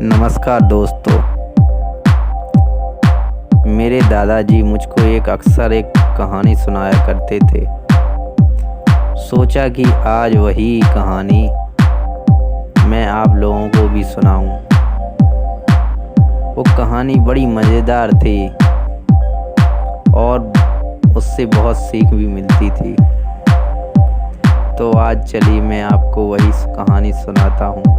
नमस्कार दोस्तों। मेरे दादाजी मुझको अक्सर एक कहानी सुनाया करते थे। सोचा कि आज वही कहानी मैं आप लोगों को भी सुनाऊं। वो कहानी बड़ी मज़ेदार थी और उससे बहुत सीख भी मिलती थी। तो आज चलिए मैं आपको वही कहानी सुनाता हूँ।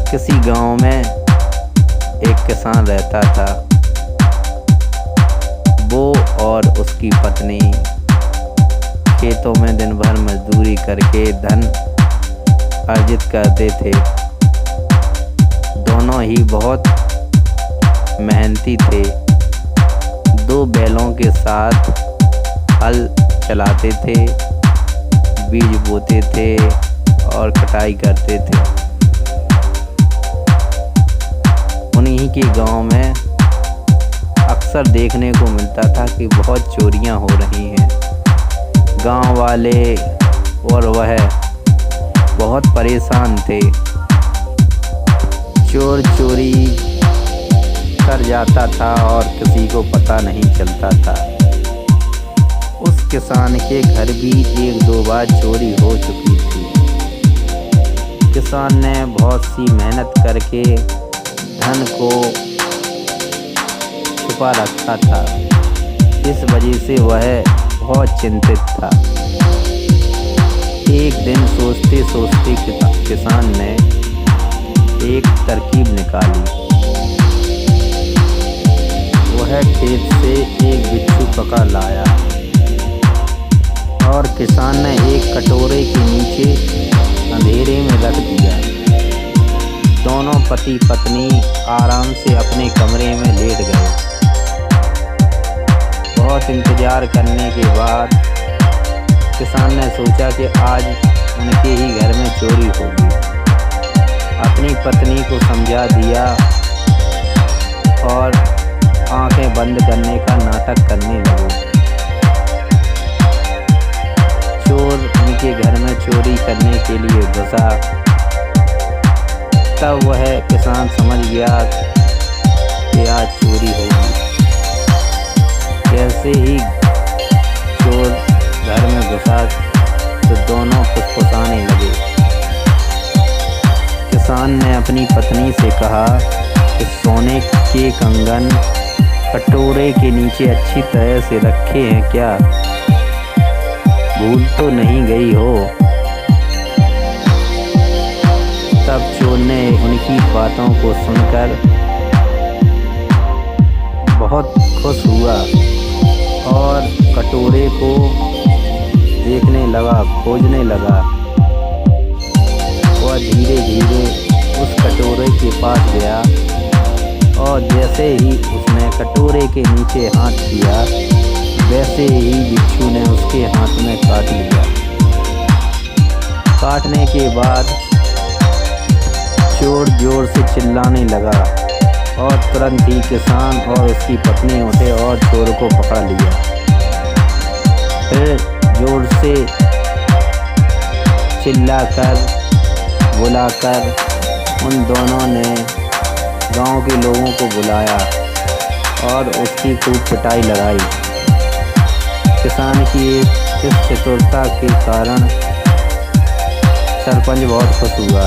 किसी गांव में एक किसान रहता था। वो और उसकी पत्नी खेतों में दिन भर मजदूरी करके धन अर्जित करते थे। दोनों ही बहुत मेहनती थे। 2 बैलों के साथ हल चलाते थे, बीज बोते थे और कटाई करते थे। उन्हीं के गांव में अक्सर देखने को मिलता था कि बहुत चोरियां हो रही हैं। गांव वाले और वह बहुत परेशान थे। चोर चोरी कर जाता था और किसी को पता नहीं चलता था। उस किसान के घर भी 1-2 बार चोरी हो चुकी थी। किसान ने बहुत सी मेहनत करके धन को छुपा रखा था। इस वजह से वह बहुत चिंतित था। एक दिन सोचते सोचते किसान ने एक तरकीब निकाली। वह खेत से एक बिच्छू पकड़ लाया और किसान ने एक कटोरे के नीचे अंधेरे में रख दिया। दोनों पति पत्नी आराम से अपने कमरे में लेट गए। बहुत इंतज़ार करने के बाद किसान ने सोचा कि आज उनके ही घर में चोरी होगी। अपनी पत्नी को समझा दिया और आंखें बंद करने का नाटक करने लगे। चोर उनके घर में चोरी करने के लिए घुसा। तब वह किसान समझ गया कि आज चोरी होगी। जैसे ही चोर घर में घुसा तो दोनों फुसफुसाने लगे। किसान ने अपनी पत्नी से कहा कि सोने के कंगन कटोरे के नीचे अच्छी तरह से रखे हैं क्या? भूल तो नहीं गई हो? तब चोर ने उनकी बातों को सुनकर बहुत खुश हुआ और कटोरे को देखने लगा, खोजने लगा। वह धीरे धीरे उस कटोरे के पास गया और जैसे ही उसने कटोरे के नीचे हाथ किया, वैसे ही बिच्छू ने उसके हाथ में काट लिया। काटने के बाद चोर जोर से चिल्लाने लगा और तुरंत ही किसान और उसकी पत्नी उठे और चोर को पकड़ लिया। फिर जोर से चिल्लाकर बुलाकर उन दोनों ने गांव के लोगों को बुलाया और उसकी खूब पिटाई लगाई। किसान की इस चतुरता के कारण सरपंच बहुत खुश हुआ।